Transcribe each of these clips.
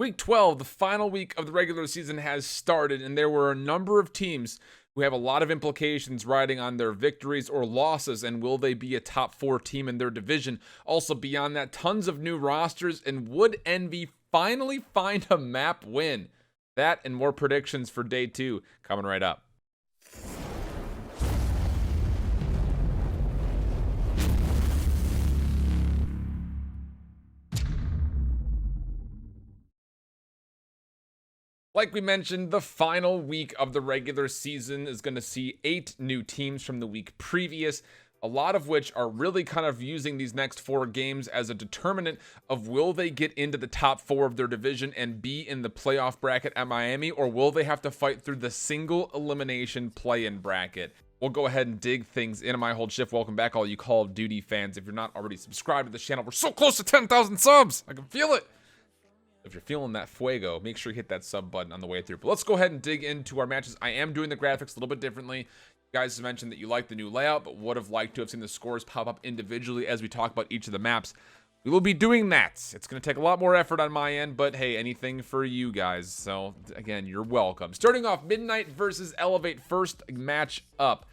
Week 12, the final week of the regular season, has started, and there were a number of teams who have a lot of implications riding on their victories or losses, and will they be a top 4 team in their division? Also, beyond that, tons of new rosters, and would Envy finally find a map win? That and more predictions for day 2 coming right up. Like we mentioned, the final week of the regular season is going to see 8 new teams from the week previous, a lot of which are really kind of using these next 4 games as a determinant of will they get into the top 4 of their division and be in the playoff bracket at Miami, or will they have to fight through the single elimination play-in bracket? We'll go ahead and dig things into my hold shift. Welcome back, all you Call of Duty fans. If you're not already subscribed to the channel, we're so close to 10,000 subs. I can feel it. If you're feeling that fuego, make sure you hit that sub button on the way through. But let's go ahead and dig into our matches. I am doing the graphics a little bit differently. You guys mentioned that you like the new layout, but would have liked to have seen the scores pop up individually as we talk about each of the maps. We will be doing that. It's going to take a lot more effort on my end, but hey, anything for you guys. So again, you're welcome. Starting off, Midnight versus Elevate, first match up.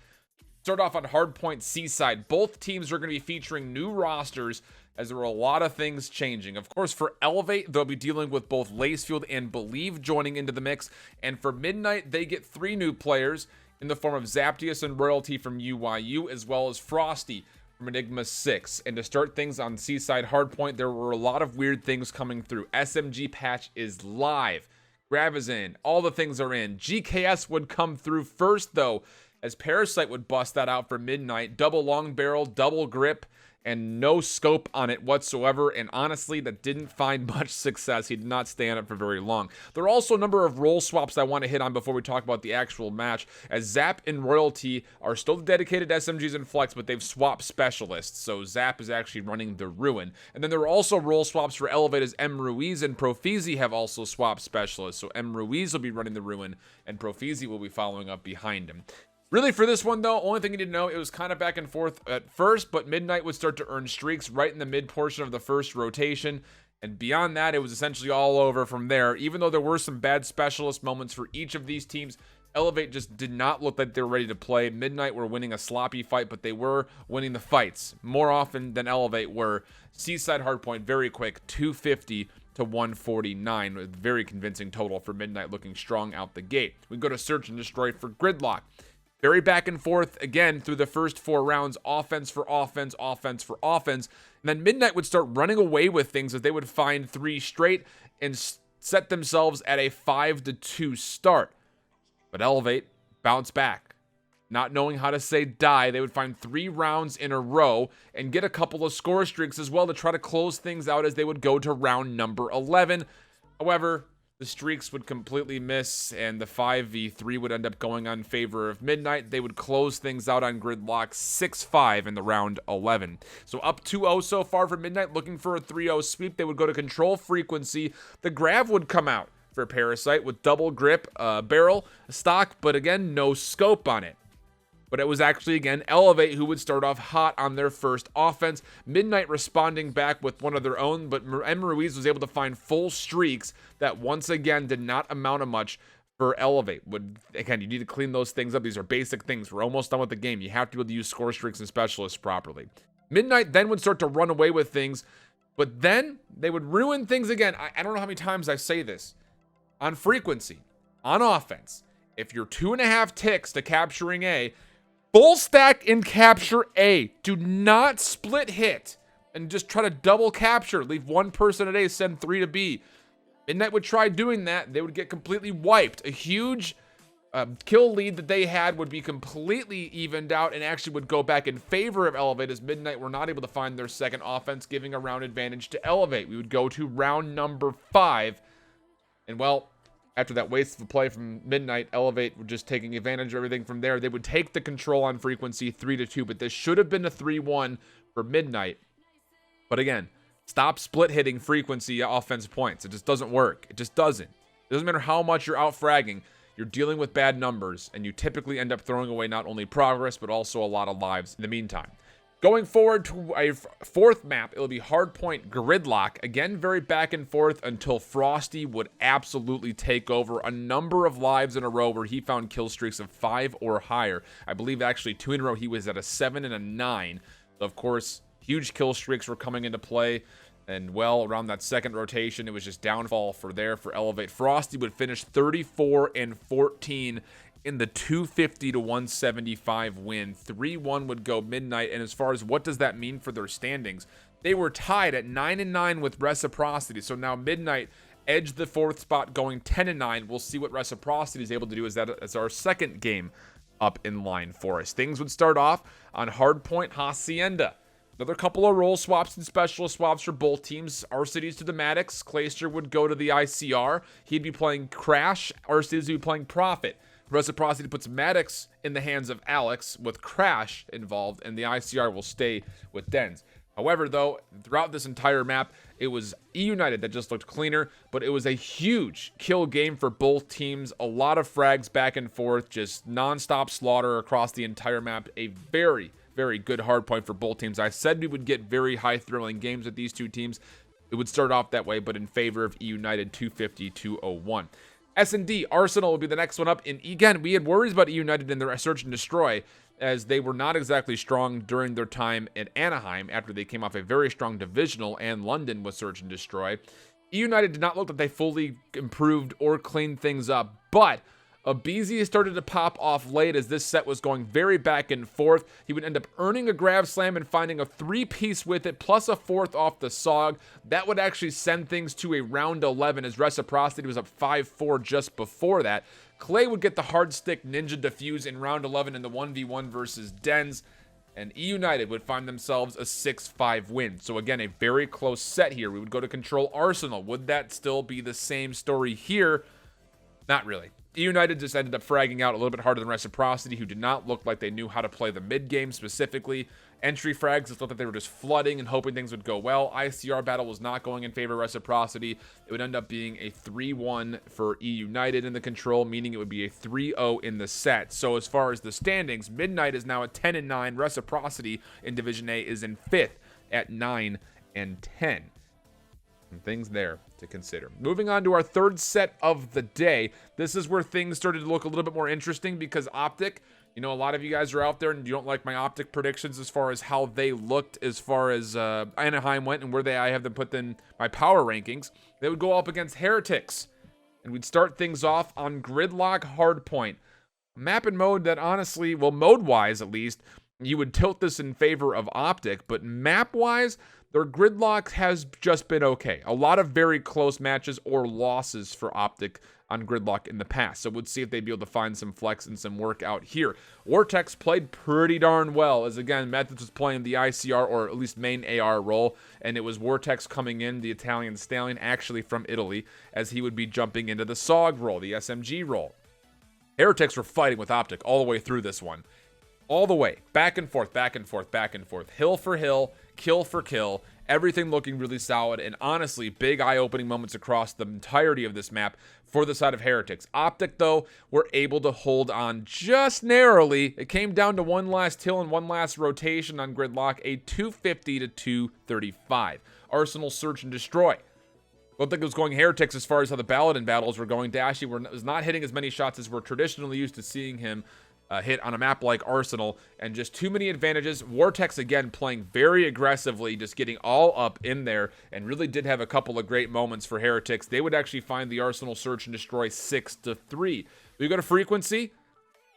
Start off on Hardpoint Seaside. Both teams are going to be featuring new rosters, as there were a lot of things changing. Of course, for Elevate, they'll be dealing with both Lacefield and Believe joining into the mix. And for Midnight, they get 3 new players in the form of Zaptius and Royalty from UYU, as well as Frosty from Enigma 6. And to start things on Seaside Hardpoint, there were a lot of weird things coming through. SMG patch is live. Grav is in. All the things are in. GKS would come through first, though, as Parasite would bust that out for Midnight. Double long barrel, double grip, and no scope on it whatsoever, and honestly, that didn't find much success. He did not stay on it for very long. There are also a number of role swaps I want to hit on before we talk about the actual match, as Zap and Royalty are still dedicated SMGs and Flex, but they've swapped specialists, so Zap is actually running the Ruin. And then there are also role swaps for Elevate, as M. Ruiz and Profizi have also swapped specialists, so M. Ruiz will be running the Ruin, and Profizi will be following up behind him. Really, for this one, though, only thing you need to know, it was kind of back and forth at first, but Midnight would start to earn streaks right in the mid portion of the first rotation. And beyond that, it was essentially all over from there. Even though there were some bad specialist moments for each of these teams, Elevate just did not look like they were ready to play. Midnight were winning a sloppy fight, but they were winning the fights more often than Elevate were. Seaside Hardpoint, very quick, 250 to 149, with very convincing total for Midnight, looking strong out the gate. We go to Search and Destroy for Gridlock. Very back and forth, again, through the first 4 rounds, offense for offense, offense for offense. And then Midnight would start running away with things as they would find 3 straight and set themselves at a 5-2 start. But Elevate bounced back. Not knowing how to say die, they would find 3 rounds in a row and get a couple of score streaks as well to try to close things out as they would go to round number 11. However, the streaks would completely miss, and the 5v3 would end up going on favor of Midnight. They would close things out on Gridlock 6-5 in the round 11. So up 2-0 so far for Midnight, looking for a 3-0 sweep. They would go to Control Frequency. The Grav would come out for Parasite with double grip, barrel, stock, but again, no scope on it. But it was actually, again, Elevate who would start off hot on their first offense. Midnight responding back with one of their own, but M. Ruiz was able to find full streaks that once again did not amount to much for Elevate. Again, you need to clean those things up. These are basic things. We're almost done with the game. You have to be able to use score streaks and specialists properly. Midnight then would start to run away with things, but then they would ruin things again. I don't know how many times I say this. On Frequency, on offense, if you're 2.5 ticks to capturing A, full stack and capture A. Do not split hit and just try to double capture. Leave 1 person at A, send 3 to B. Midnight would try doing that. They would get completely wiped. A huge kill lead that they had would be completely evened out and actually would go back in favor of Elevate, as Midnight were not able to find their second offense, giving a round advantage to Elevate. We would go to round number 5. And well, after that wasteful play from Midnight, Elevate were just taking advantage of everything from there. They would take the control on Frequency 3-2, but this should have been a 3-1 for Midnight. But again, stop split hitting Frequency offense points. It just doesn't work. It just doesn't. It doesn't matter how much you're out fragging. You're dealing with bad numbers, and you typically end up throwing away not only progress, but also a lot of lives in the meantime. Going forward to a fourth map, it'll be Hardpoint Gridlock. Again, very back and forth until Frosty would absolutely take over a number of lives in a row where he found kill streaks of 5 or higher. I believe actually 2 in a row he was at a 7 and a 9. Of course, huge kill streaks were coming into play. And well, around that second rotation, it was just downfall for Elevate. Frosty would finish 34 and 14 in the 250 to 175 win. 3-1 would go Midnight. And as far as what does that mean for their standings, they were tied at 9 and 9 with Reciprocity. So now Midnight edged the 4th spot, going 10 and 9. We'll see what Reciprocity is able to do as our second game up in line for us. Things would start off on Hardpoint Hacienda. Another couple of role swaps and specialist swaps for both teams. Arcides to the Maddox. Clayster would go to the ICR. He'd be playing Crash. Arcides would be playing Prophet. Reciprocity puts Maddox in the hands of Alex with Crash involved, and the ICR will stay with Dens. However, though, throughout this entire map, it was eUnited that just looked cleaner, but it was a huge kill game for both teams. A lot of frags back and forth, just non-stop slaughter across the entire map. A very, very good hard point for both teams. I said we would get very high-thrilling games with these two teams. It would start off that way, but in favor of eUnited 250-201. SND, Arsenal will be the next one up. And again, we had worries about eUnited in their search and destroy, as they were not exactly strong during their time at Anaheim after they came off a very strong divisional and London was search and destroy. eUnited did not look like they fully improved or cleaned things up, but Abizi started to pop off late as this set was going very back and forth. He would end up earning a grab slam and finding a 3-piece with it, plus a 4th off the SOG. That would actually send things to a round 11 as Reciprocity was up 5-4 just before that. Clay would get the hard stick ninja defuse in round 11 in the 1v1 versus Dens, and eUnited would find themselves a 6-5 win. So again, a very close set here. We would go to control Arsenal. Would that still be the same story here? Not really. eUnited just ended up fragging out a little bit harder than Reciprocity, who did not look like they knew how to play the mid game specifically. Entry frags, it looked like they were just flooding and hoping things would go well. ICR battle was not going in favor of Reciprocity. It would end up being a 3-1 for eUnited in the control, meaning it would be a 3-0 in the set. So as far as the standings, Midnight is now at 10 and 9. Reciprocity in Division A is in 5th at 9 and 10. And things there to consider. Moving on to our third set of the day. This is where things started to look a little bit more interesting because OpTic, you know, a lot of you guys are out there and you don't like my OpTic predictions as far as how they looked as far as Anaheim went and where I have them put in my power rankings. They would go up against Heretics. And we'd start things off on Gridlock Hardpoint. Map and mode that honestly, well, mode-wise at least, you would tilt this in favor of OpTic, but map-wise, their Gridlock has just been okay. A lot of very close matches or losses for OpTic on Gridlock in the past. So we'll see if they'd be able to find some flex and some work out here. Vortex played pretty darn well, as again, Methods was playing the ICR or at least main AR role, and it was Vortex coming in, the Italian stallion, actually from Italy, as he would be jumping into the SOG role, the SMG role. Heretics were fighting with OpTic all the way through this one. All the way, back and forth, back and forth, back and forth, hill for hill, kill for kill, everything looking really solid, and honestly, big eye-opening moments across the entirety of this map for the side of Heretics. OpTic, though, were able to hold on just narrowly. It came down to one last hill and one last rotation on Gridlock, a 250 to 235. Arsenal search and destroy. Don't think it was going Heretics as far as how the Paladin battles were going. Dashy was not hitting as many shots as we're traditionally used to seeing him hit on a map like Arsenal, and just too many advantages. Vortex again playing very aggressively, just getting all up in there, and really did have a couple of great moments for Heretics. They would actually find the Arsenal search and destroy 6-3. We go to frequency,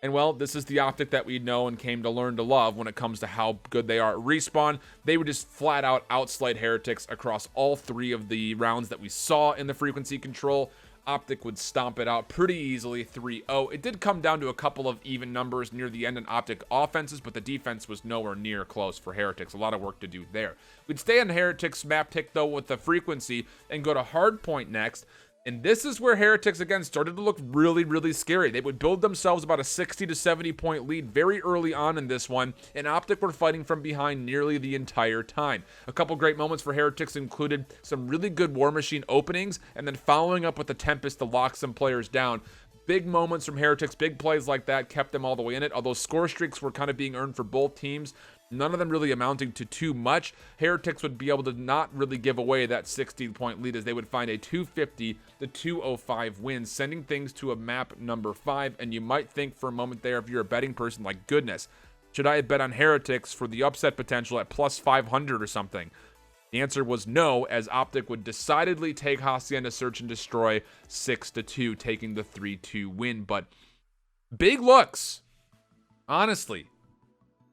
and well, this is the OpTic that we know and came to learn to love when it comes to how good they are at respawn. They would just flat out outslide Heretics across all 3 of the rounds that we saw in the frequency control. OpTic would stomp it out pretty easily, 3-0. It did come down to a couple of even numbers near the end in OpTic offenses, but the defense was nowhere near close for Heretics. A lot of work to do there. We'd stay on Heretics map tick, though, with the frequency and go to Hardpoint next. And this is where Heretics, again, started to look really, really scary. They would build themselves about a 60 to 70 point lead very early on in this one, and OpTic were fighting from behind nearly the entire time. A couple great moments for Heretics included some really good War Machine openings, and then following up with the Tempest to lock some players down. Big moments from Heretics, big plays like that kept them all the way in it, although score streaks were kind of being earned for both teams. none of them really amounting to too much. Heretics would be able to not really give away that 60-point lead, as they would find a 250 to 205 win, sending things to a map number 5. And you might think for a moment there, if you're a betting person, like, goodness, should I bet on Heretics for the upset potential at plus 500 or something? The answer was no, as OpTic would decidedly take Hacienda Search and Destroy 6-2, taking the 3-2 win. But big looks, honestly,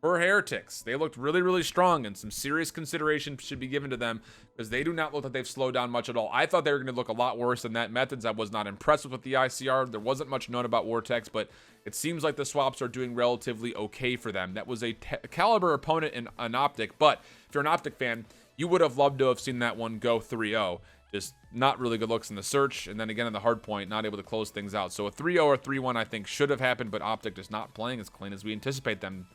for Heretics. They looked really, really strong, and some serious consideration should be given to them, because they do not look like they've slowed down much at all. I thought they were going to look a lot worse than that. Methods, I was not impressed with the ICR. There wasn't much known about Vortex, but it seems like the swaps are doing relatively okay for them. That was a caliber opponent in an OpTic, but if you're an OpTic fan, you would have loved to have seen that one go 3-0. Just not really good looks in the search, and then again in the hard point, not able to close things out. So a 3-0 or 3-1 I think should have happened, but OpTic is not playing as clean as we anticipate them.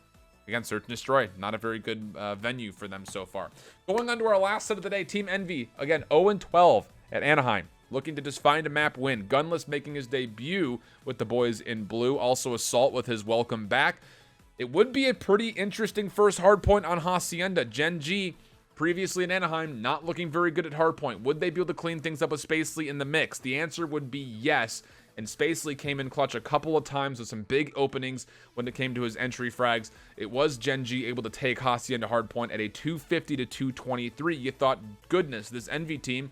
Again, Search and Destroy, not a very good venue for them so far. Going on to our last set of the day, Team Envy, again, 0-12 at Anaheim. Looking to just find a map win. Gunless making his debut with the boys in blue. Also Assault with his welcome back. It would be a pretty interesting first hardpoint on Hacienda. Gen G, previously in Anaheim, not looking very good at hardpoint. Would they be able to clean things up with Spacely in the mix? The answer would be yes. And Spacely came in clutch a couple of times with some big openings when it came to his entry frags. It was Gen G able to take Hacienda hardpoint at a 250 to 223. You thought, goodness, this Envy team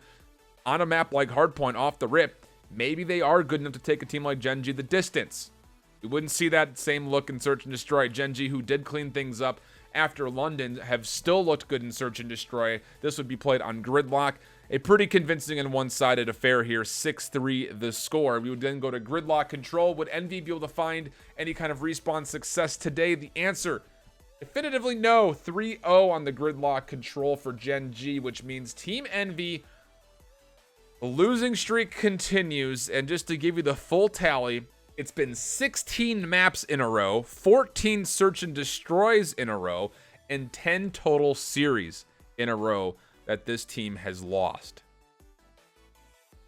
on a map like hardpoint off the rip, maybe they are good enough to take a team like Gen G the distance. You wouldn't see that same look in Search and Destroy. Gen G, who did clean things up after London, have still looked good in Search and Destroy. This would be played on Gridlock. A pretty convincing and one-sided affair here, 6-3 the score. We would then go to Gridlock Control. Would Envy be able to find any kind of respawn success today? The answer, definitively no. 3-0 on the Gridlock Control for Gen G, which means Team Envy, the losing streak continues. And just to give you the full tally, it's been 16 maps in a row, 14 Search and Destroys in a row, and 10 total series in a row that this team has lost.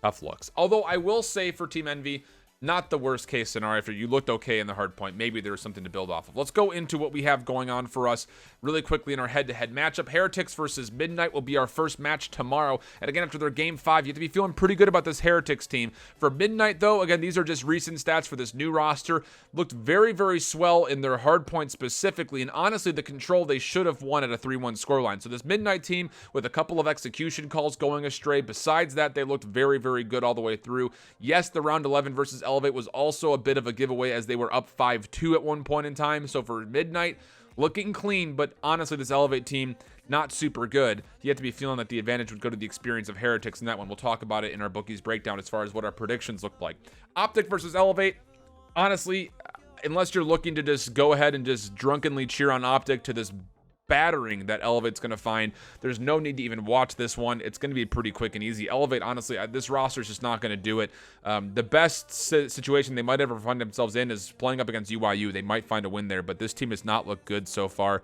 Tough looks. Although I will say for Team Envy, not the worst case scenario. After you looked okay in the hard point, maybe there's something to build off of. Let's go into what we have going on for us really quickly in our head-to-head matchup. Heretics versus Midnight will be our first match tomorrow. And again, after their game 5, you have to be feeling pretty good about this Heretics team. For Midnight, though, again, these are just recent stats for this new roster. Looked very, very swell in their hard point specifically. And honestly, the control, they should have won at a 3-1 scoreline. So this Midnight team with a couple of execution calls going astray. Besides that, they looked very, very good all the way through. Yes, the round 11 versus Elevate was also a bit of a giveaway, as they were up 5-2 at one point in time. So for Midnight, looking clean, but honestly, this Elevate team, not super good. You have to be feeling that the advantage would go to the experience of Heretics in that one. We'll talk about it in our bookies breakdown as far as what our predictions look like. OpTic versus Elevate, honestly, unless you're looking to just go ahead and just drunkenly cheer on OpTic to this battering that Elevate's going to find, there's no need to even watch this one. It's going to be pretty quick and easy. Elevate, honestly, this roster is just not going to do it. The best situation they might ever find themselves in is playing up against UYU. They might find a win there, but this team has not looked good so far.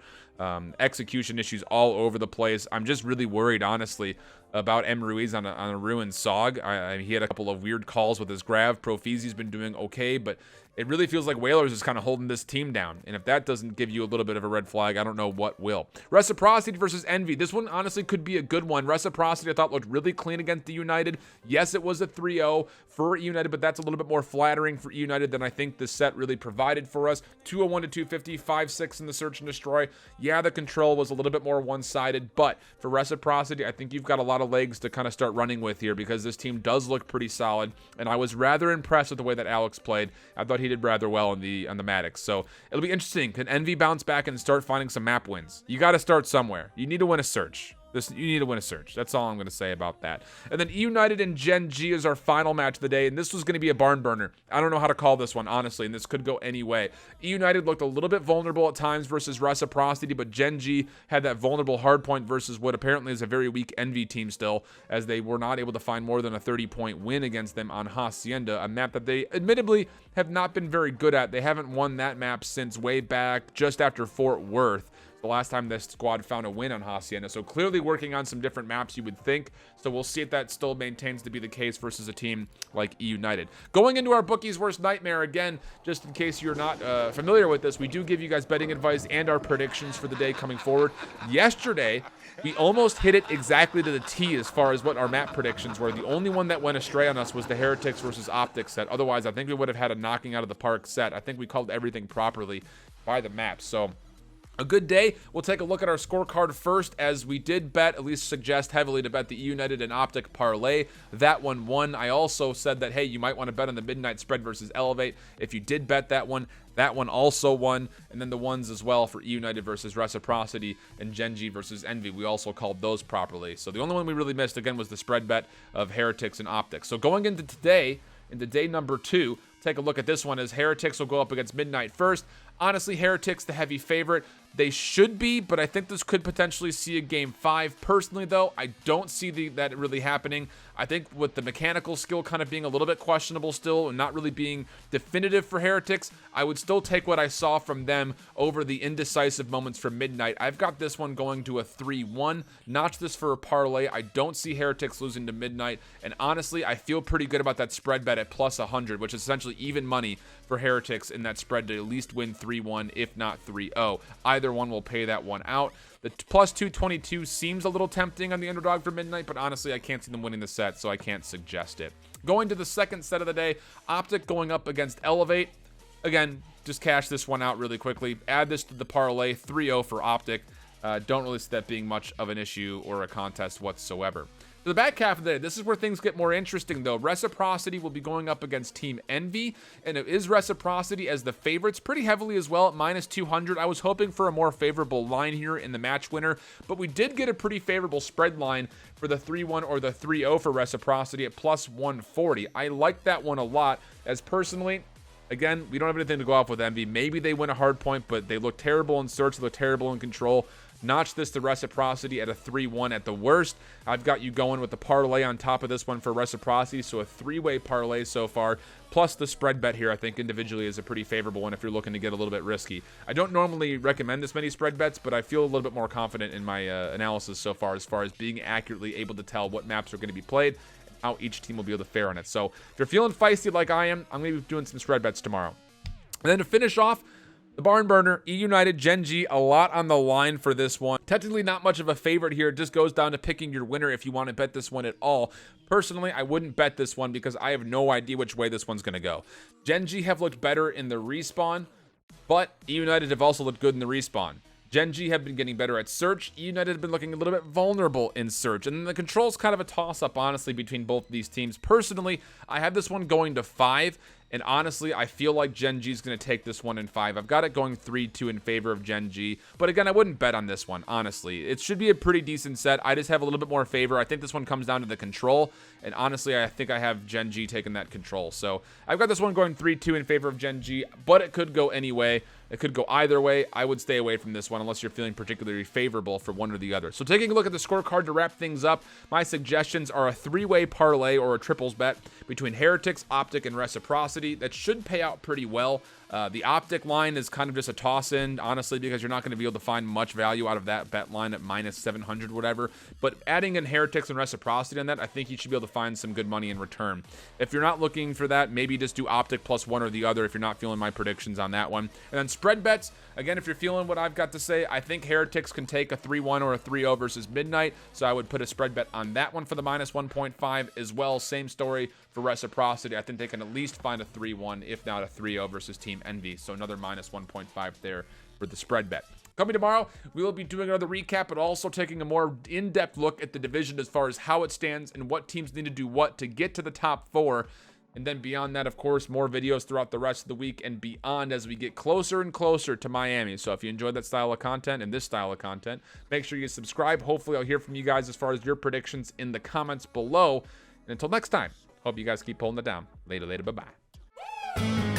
Execution issues all over the place. I'm just really worried, honestly, about M. Ruiz on a ruined SOG. He had a couple of weird calls with his grav. Profizi's been doing okay, but it really feels like Whalers is kind of holding this team down. And if that doesn't give you a little bit of a red flag, I don't know what will. Reciprocity versus Envy. This one honestly could be a good one. Reciprocity, I thought, looked really clean against the United. Yes, it was a 3-0 for United, but that's a little bit more flattering for United than I think this set really provided for us. 201 to 250, 5-6 in the Search and Destroy. Yeah, the control was a little bit more one-sided, but for Reciprocity, I think you've got a lot of legs to kind of start running with here, because this team does look pretty solid, and I was rather impressed with the way that Alex played. I thought he did rather well on the Maddox. So it'll be interesting. Can Envy bounce back and start finding some map wins? You got to start somewhere. You need to win a search. You need to win a search. That's all I'm going to say about that. And then eUnited and Gen G is our final match of the day, and this was going to be a barn burner. I don't know how to call this one, honestly, and this could go any way. eUnited looked a little bit vulnerable at times versus Reciprocity, but Gen G had that vulnerable hardpoint versus what apparently is a very weak Envy team still, as they were not able to find more than a 30-point win against them on Hacienda, a map that they admittedly have not been very good at. They haven't won that map since way back just after Fort Worth. the last time this squad found a win on Hacienda. So clearly working on some different maps, you would think. So we'll see if that still maintains to be the case versus a team like eUnited. Going into our bookie's worst nightmare, again, just in case you're not familiar with this, we do give you guys betting advice and our predictions for the day coming forward. Yesterday, we almost hit it exactly to the T as far as what our map predictions were. The only one that went astray on us was the Heretics versus OpTic set. Otherwise, I think we would have had a knocking out of the park set. I think we called everything properly by the map. So a good day. We'll take a look at our scorecard first, as we did bet, at least suggest heavily to bet the eUnited and OpTic parlay. That one won. I also said that, hey, you might want to bet on the midnight spread versus Elevate. If you did bet that one also won. And then the ones as well for eUnited versus Reciprocity and Genji versus Envy, we also called those properly. So the only one we really missed, again, was the spread bet of Heretics and OpTic. So going into today, into day number 2, take a look at this one, as Heretics will go up against Midnight first. Honestly, Heretics the heavy favorite. They should be, but I think this could potentially see a game 5. Personally, though, I don't see that really happening. I think with the mechanical skill kind of being a little bit questionable still and not really being definitive for Heretics, I would still take what I saw from them over the indecisive moments from Midnight. I've got this one going to a 3-1. Notch this for a parlay. I don't see Heretics losing to Midnight, and honestly, I feel pretty good about that spread bet at plus 100, which is essentially even money for Heretics in that spread to at least win 3-1, if not 3-0. Either one will pay that one out. The plus 222 seems a little tempting on the underdog for Midnight, but honestly, I can't see them winning the set, so I can't suggest it. Going to the second set of the day, OpTic going up against Elevate. Again, just cash this one out really quickly. Add this to the parlay, 3-0 for OpTic. Don't really see that being much of an issue or a contest whatsoever. For the back half of the day, this is where things get more interesting, though. Reciprocity will be going up against Team Envy, and it is Reciprocity as the favorites pretty heavily as well at minus 200. I was hoping for a more favorable line here in the match winner, but we did get a pretty favorable spread line for the 3-1 or the 3-0 for Reciprocity at plus 140. I like that one a lot, as personally, again, we don't have anything to go off with Envy. Maybe they win a hard point, but they look terrible in search, they look terrible in control. Notch this to Reciprocity at a 3-1 at the worst. I've got you going with the parlay on top of this one for Reciprocity, so a 3-way parlay so far, plus the spread bet here I think individually is a pretty favorable one if you're looking to get a little bit risky. I don't normally recommend this many spread bets, but I feel a little bit more confident in my analysis so far as being accurately able to tell what maps are going to be played and how each team will be able to fare on it. So if you're feeling feisty like I am, I'm going to be doing some spread bets tomorrow. And then to finish off, the barn burner, eUnited, Genji, a lot on the line for this one. Technically not much of a favorite here. It just goes down to picking your winner if you want to bet this one at all. Personally, I wouldn't bet this one because I have no idea which way this one's going to go. Genji have looked better in the respawn, but eUnited have also looked good in the respawn. Genji have been getting better at search. eUnited have been looking a little bit vulnerable in search. And then the control's kind of a toss-up, honestly, between both these teams. Personally, I have this one going to 5. And honestly, I feel like Genji's going to take this one in 5. I've got it going 3-2 in favor of Genji. But again, I wouldn't bet on this one, honestly. It should be a pretty decent set. I just have a little bit more favor. I think this one comes down to the control. And honestly, I think I have Genji taking that control. So I've got this one going 3-2 in favor of Genji. But it could go any way. It could go either way. I would stay away from this one unless you're feeling particularly favorable for one or the other. So taking a look at the scorecard to wrap things up, my suggestions are a 3-way parlay or a triples bet between Heretics, OpTic, and Reciprocity. That should pay out pretty well. The OpTic line is kind of just a toss-in, honestly, because you're not going to be able to find much value out of that bet line at minus 700, whatever. But adding in Heretics and Reciprocity on that, I think you should be able to find some good money in return. If you're not looking for that, maybe just do OpTic plus one or the other if you're not feeling my predictions on that one. And then spread bets, again, if you're feeling what I've got to say, I think Heretics can take a 3-1 or a 3-0 versus Midnight, so I would put a spread bet on that one for the minus 1.5 as well. Same story for Reciprocity. I think they can at least find a 3-1, if not a 3-0 versus Team Envy. So another minus 1.5 there for the spread bet. Coming tomorrow, we will be doing another recap, but also taking a more in-depth look at the division as far as how it stands and what teams need to do what to get to the top 4. And then beyond that, of course, more videos throughout the rest of the week and beyond as we get closer and closer to Miami. So if you enjoyed that style of content and this style of content, make sure you subscribe. Hopefully I'll hear from you guys as far as your predictions in the comments below. And until next time, hope you guys keep pulling it down. Later, bye-bye.